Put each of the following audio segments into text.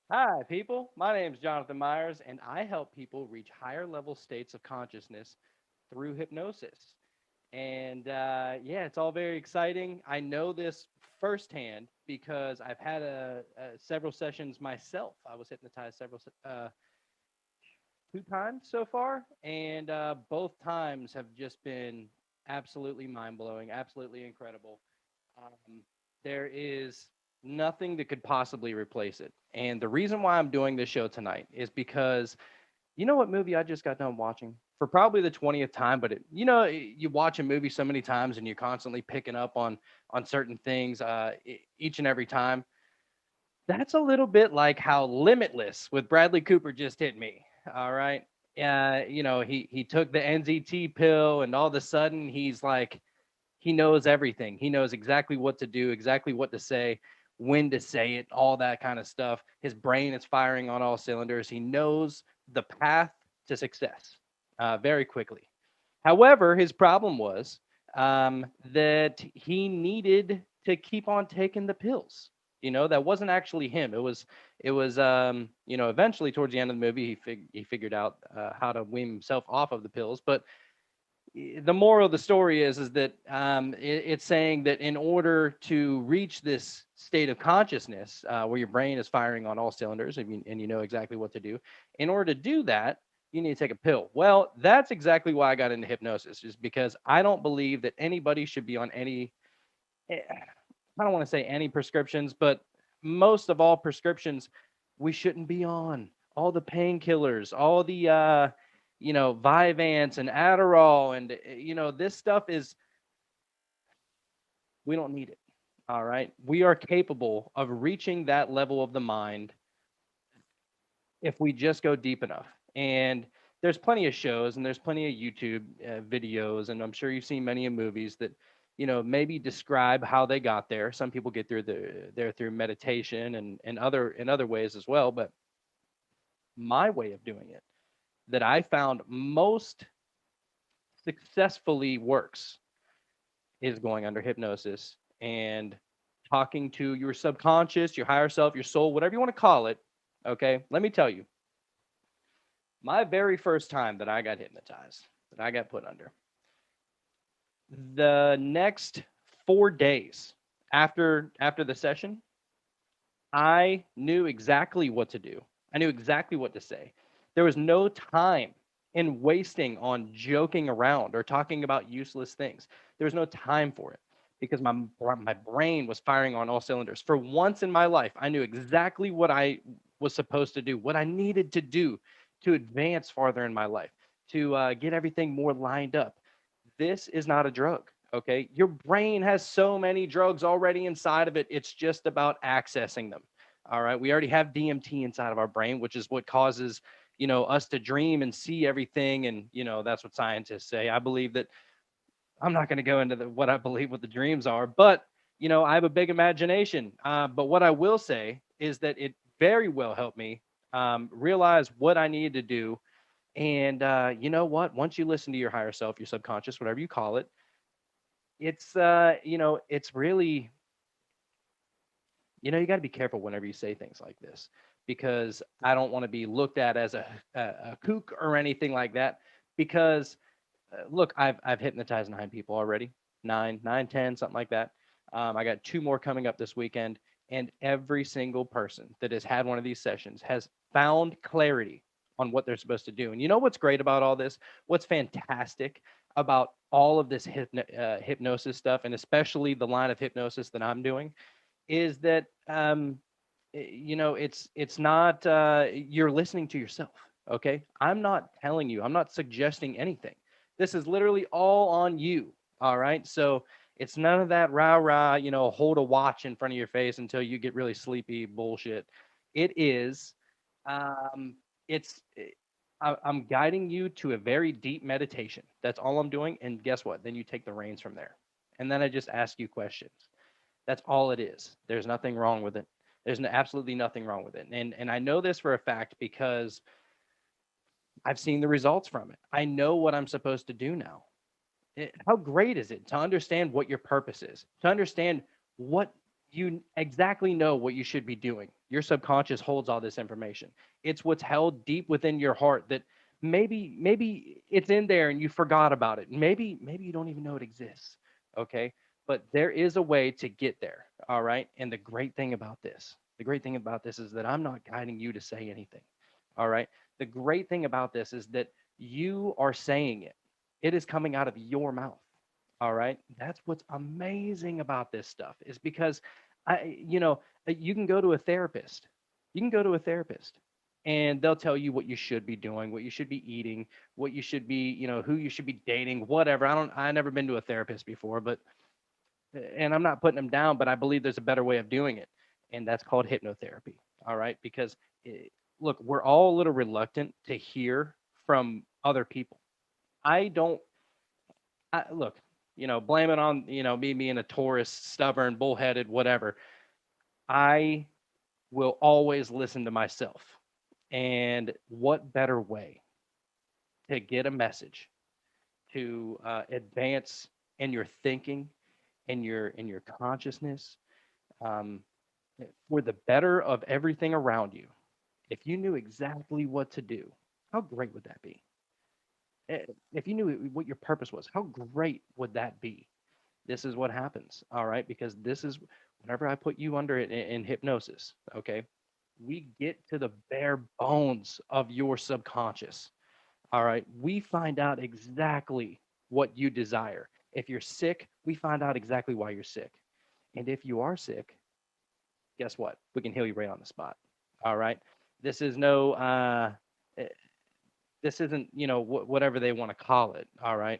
Hi, people. My name is Jonathon Meyers, and I help people reach higher level states of consciousness through hypnosis. And yeah, it's all very exciting. I know this firsthand because I've had several sessions myself. I was hypnotized two times so far, and both times have just been absolutely mind blowing, absolutely incredible. Um, there is nothing that could possibly replace it. And the reason why I'm doing this show tonight is because you know what movie I just got done watching for probably the 20th time, but you watch a movie so many times and you're constantly picking up on certain things each and every time. That's a little bit like how Limitless with Bradley Cooper just hit me. All right. He took the NZT pill and all of a sudden he's like he knows everything. He knows exactly what to do, exactly what to say, when to say it, all that kind of stuff. His brain is firing on all cylinders. He knows the path to success very quickly. However, his problem was that he needed to keep on taking the pills. That wasn't actually him. It was eventually towards the end of the movie, he figured out how to wean himself off of the pills. But the moral of the story is that it's saying that in order to reach this state of consciousness where your brain is firing on all cylinders and you know exactly what to do, in order to do that, you need to take a pill. Well, that's exactly why I got into hypnosis, is because I don't believe that anybody should be on any, I don't want to say any prescriptions, but most of all prescriptions we shouldn't be on. All the painkillers, all the Vyvanse and Adderall, and this stuff is we don't need it. All right, we are capable of reaching that level of the mind if we just go deep enough. And there's plenty of shows and there's plenty of YouTube videos, and I'm sure you've seen many of movies that maybe describe how they got there. Some people get there through meditation and other ways as well. But my way of doing it that I found most successfully works is going under hypnosis and talking to your subconscious, your higher self, your soul, whatever you want to call it. Okay, let me tell you, my very first time that I got hypnotized, that I got put under, the next 4 days after the session, I knew exactly what to do. I knew exactly what to say. There was no time in wasting on joking around or talking about useless things. There was no time for it because my brain was firing on all cylinders. For once in my life, I knew exactly what I was supposed to do, what I needed to do to advance farther in my life, to get everything more lined up. This is not a drug. Okay. Your brain has so many drugs already inside of it. It's just about accessing them. All right. We already have DMT inside of our brain, which is what causes, us to dream and see everything. And, that's what scientists say. I believe that I'm not going to go into what I believe what the dreams are, but, I have a big imagination. But what I will say is that it very well helped me realize what I needed to do. And you know what? Once you listen to your higher self, your subconscious, whatever you call it, it's really, you got to be careful whenever you say things like this because I don't want to be looked at as a kook or anything like that. Because look, I've hypnotized 9 people already, nine, 10, something like that. I got 2 more coming up this weekend, and every single person that has had one of these sessions has found clarity on what they're supposed to do. And you know what's great about all this? What's fantastic about all of this hypnosis stuff, and especially the line of hypnosis that I'm doing, is that it's not you're listening to yourself. Okay, I'm not telling you, I'm not suggesting anything. This is literally all on you. All right, so it's none of that rah rah, hold a watch in front of your face until you get really sleepy bullshit. It is um it's I'm guiding you to a very deep meditation. That's all I'm doing. And guess what? Then you take the reins from there, and then I just ask you questions. That's all it is. There's nothing wrong with it. There's absolutely nothing wrong with it. And I know this for a fact because I've seen the results from it. I know what I'm supposed to do now. How great is it to understand what your purpose is, to understand what you exactly know what you should be doing, Your subconscious holds all this information. It's what's held deep within your heart that maybe it's in there and you forgot about it. Maybe you don't even know it exists. Okay? But there is a way to get there, all right? And the great thing about this is that I'm not guiding you to say anything. All right? The great thing about this is that you are saying it. It is coming out of your mouth. All right? That's what's amazing about this stuff is because you can go to a therapist. You can go to a therapist and they'll tell you what you should be doing, what you should be eating, what you should be, who you should be dating, whatever. I never been to a therapist before, but and I'm not putting them down, but I believe there's a better way of doing it. And that's called hypnotherapy. All right? Because look, we're all a little reluctant to hear from other people. I don't look, blame it on, me being a Taurus, stubborn, bullheaded, whatever. I will always listen to myself. And what better way to get a message to advance in your thinking, in your consciousness, um, for the better of everything around you? If you knew exactly what to do, how great would that be? If you knew what your purpose was, how great would that be? This is what happens, all right? Because this is whenever I put you under it in hypnosis, okay? We get to the bare bones of your subconscious, all right? We find out exactly what you desire. If you're sick, we find out exactly why you're sick. And if you are sick, guess what? We can heal you right on the spot, all right? This is no, eh, this isn't, whatever they want to call it, all right?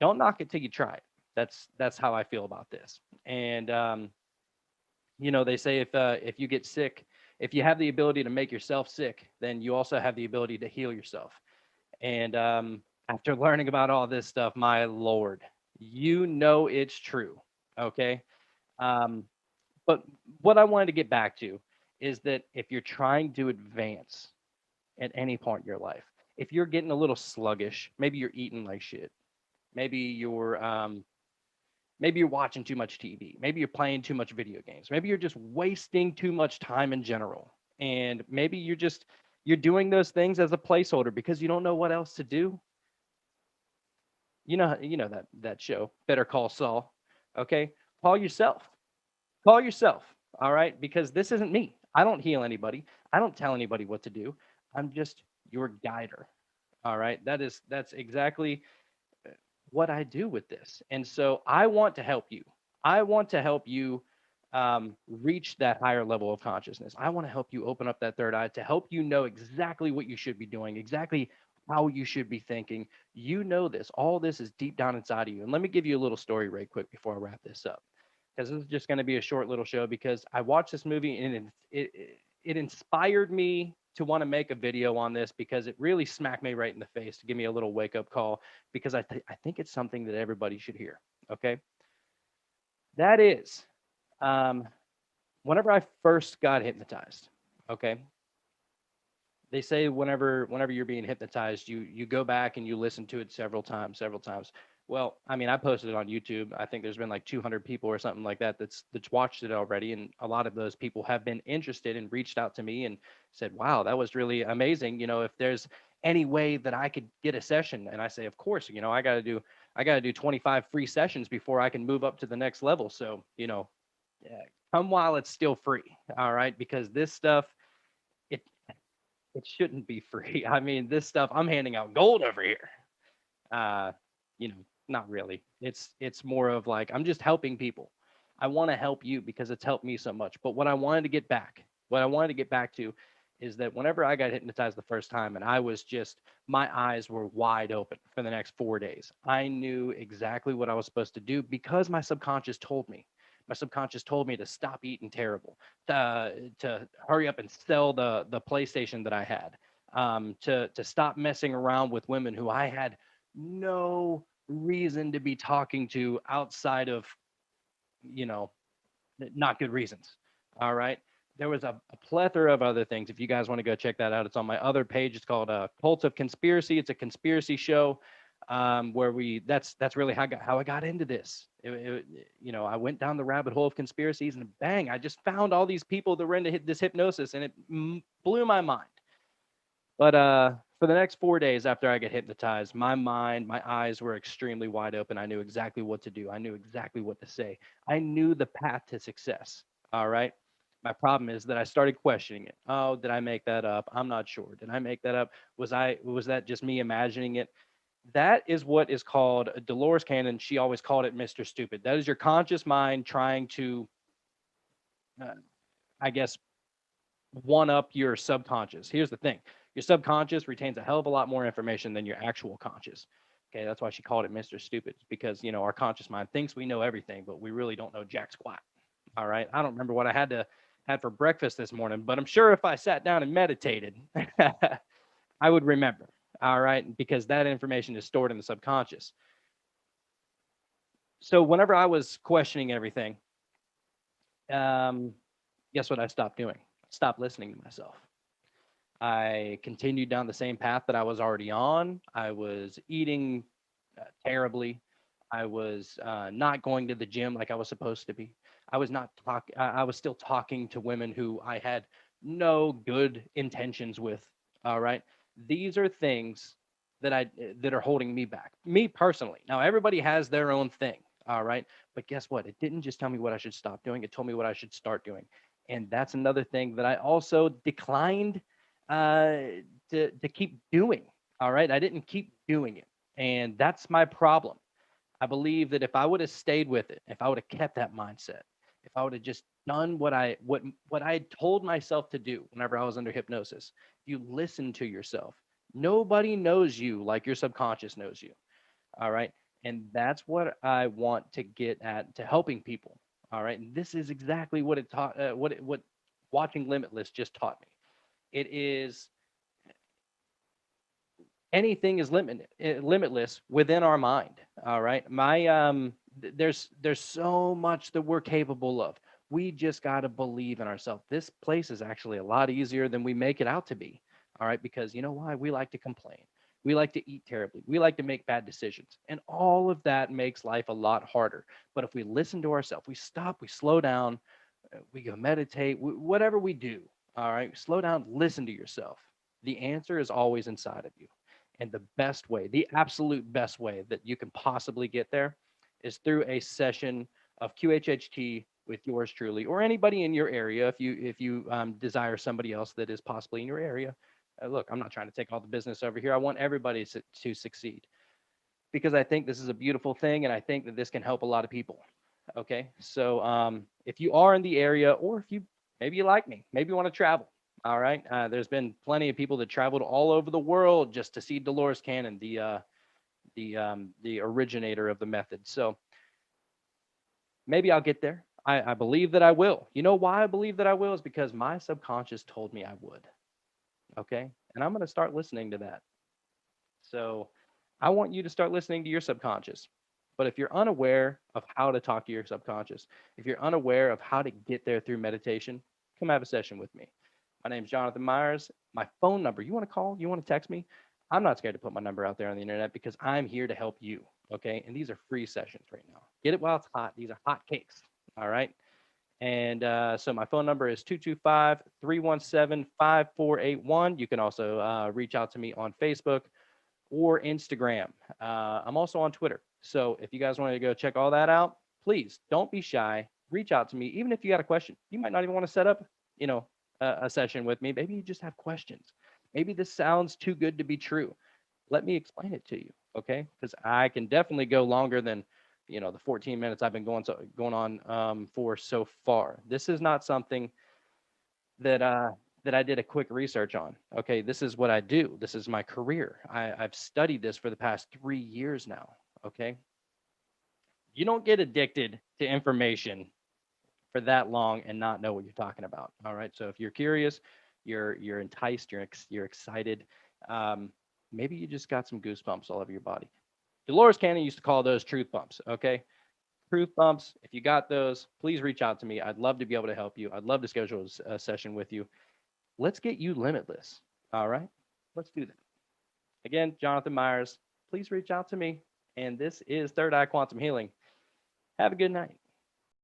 Don't knock it till you try it. That's how I feel about this. And they say if you get sick, if you have the ability to make yourself sick, then you also have the ability to heal yourself. And after learning about all this stuff, my lord, it's true. Okay. Um, but what I wanted to get back to is that if you're trying to advance at any point in your life, if you're getting a little sluggish, maybe you're eating like shit, maybe you're watching too much TV. Maybe you're playing too much video games. Maybe you're just wasting too much time in general. And maybe you're doing those things as a placeholder because you don't know what else to do. That show, Better Call Saul. Okay? Call yourself. Call yourself. All right? Because this isn't me. I don't heal anybody. I don't tell anybody what to do. I'm just your guider. All right? That's exactly what I do with this. And so I want to help you. I want to help you reach that higher level of consciousness. I want to help you open up that third eye to help you know exactly what you should be doing, exactly how you should be thinking. You know this. All this is deep down inside of you. And let me give you a little story right quick before I wrap this up, because this is just going to be a short little show because I watched this movie and it inspired me to want to make a video on this because it really smacked me right in the face to give me a little wake up call because I think it's something that everybody should hear. Okay. That is, um, whenever I first got hypnotized, okay, they say whenever you're being hypnotized, you go back and you listen to it several times. Well, I mean, I posted it on YouTube. I think there's been like 200 people or something like that that's watched it already, and a lot of those people have been interested and reached out to me and said, "Wow, that was really amazing. If there's any way that I could get a session," and I say, "Of course. I got to do 25 free sessions before I can move up to the next level. So, yeah, come while it's still free. All right, because this stuff." It it shouldn't be free. I mean, this stuff I'm handing out gold over here. Uh, not really. It's more of like I'm just helping people. I want to help you because it's helped me so much. But what I wanted to get back to is that whenever I got hypnotized the first time and I was just my eyes were wide open for the next 4 days. I knew exactly what I was supposed to do because my subconscious told me. My subconscious told me to stop eating terrible, to hurry up and sell the PlayStation that I had, to stop messing around with women who I had no reason to be talking to outside of, you know, not good reasons. All right. There was a plethora of other things. If you guys want to go check that out, it's on my other page. It's called Cult of Conspiracy. It's a conspiracy show. where that's really how I got into this. I went down the rabbit hole of conspiracies, and bang, I just found all these people that were into this hypnosis, and it blew my mind. But for the next 4 days after I get hypnotized, my mind, my eyes were extremely wide open. I knew exactly what to do. I knew exactly what to say. I knew the path to success. All right. My problem is that I started questioning it. Oh, did I make that up? I'm not sure. Did I make that up? Was that just me imagining it? That is what is called Dolores Cannon. She always called it Mr. Stupid. That is your conscious mind trying to, uh, I guess, one up your subconscious. Here's the thing: your subconscious retains a hell of a lot more information than your actual conscious. Okay, that's why she called it Mr. Stupid, because our conscious mind thinks we know everything, but we really don't know jack squat. All right, I don't remember what I had for breakfast this morning, but I'm sure if I sat down and meditated, I would remember. All right, because that information is stored in the subconscious. So whenever I was questioning everything, um, guess what I stopped doing? I stopped listening to myself. I continued down the same path that I was already on. I was eating terribly. I was not going to the gym like I was supposed to be. I was not talk. I was still talking to women who I had no good intentions with. All right, these are things that are holding me back. Me personally. Now everybody has their own thing. All right, but guess what? It didn't just tell me what I should stop doing. It told me what I should start doing, and that's another thing that I also declined uh, to keep doing. All right, I didn't keep doing it, and that's my problem. I believe that if I would have stayed with it, if I would have kept that mindset, if I would have just done what I told myself to do whenever I was under hypnosis, if you listen to yourself, nobody knows you like your subconscious knows you. All right, and that's what I want to get at, to helping people. All right, and this is exactly what it taught. What watching Limitless just taught me. It is anything is limitless within our mind. All right, there's so much that we're capable of. We just got to believe in ourselves. This place is actually a lot easier than we make it out to be. All right, because you know why? We like to complain, we like to eat terribly, we like to make bad decisions, and all of that makes life a lot harder. But if we listen to ourselves, we stop, we slow down, we go meditate, whatever we do. All right, slow down, listen to yourself. The answer is always inside of you. And the best way, the absolute best way that you can possibly get there is through a session of QHHT with yours truly, or anybody in your area. If you desire somebody else that is possibly in your area, look, I'm not trying to take all the business over here. I want everybody to succeed, because I think this is a beautiful thing, and I think that this can help a lot of people. Okay, so if you are in the area, or if you maybe you like me, maybe you want to travel. All right, there's been plenty of people that traveled all over the world just to see Dolores Cannon, the originator of the method. So maybe I'll get there. I believe that I will. You know why I believe that I will is because my subconscious told me I would. Okay, and I'm going to start listening to that. So I want you to start listening to your subconscious. But if you're unaware of how to talk to your subconscious, if you're unaware of how to get there through meditation, come have a session with me. My name's Jonathon Meyers. My phone number, you want to call? You want to text me? I'm not scared to put my number out there on the internet because I'm here to help you. Okay. And these are free sessions right now. Get it while it's hot. These are hot cakes. All right. And so my phone number is 225-317-5481. You can also reach out to me on Facebook or Instagram. I'm also on Twitter. So if you guys want to go check all that out, please don't be shy. Reach out to me, even if you got a question. You might not even want to set up, you know, a session with me. Maybe you just have questions. Maybe this sounds too good to be true. Let me explain it to you, okay? Because I can definitely go longer than, the 14 minutes I've been going on for so far. This is not something that that I did a quick research on. Okay, this is what I do. This is my career. I've studied this for the past 3 years now. Okay, you don't get addicted to information for that long and not know what you're talking about. All right, so if you're curious, you're enticed, you're excited. Um, Maybe you just got some goosebumps all over your body. Dolores Cannon used to call those truth bumps. Okay, truth bumps. If you got those, please reach out to me. I'd love to be able to help you. I'd love to schedule a session with you. Let's get you limitless. All right. Let's do that. Again, Jonathon Meyers. please reach out to me. And this is Third Eye Quantum Healing. Have a good night.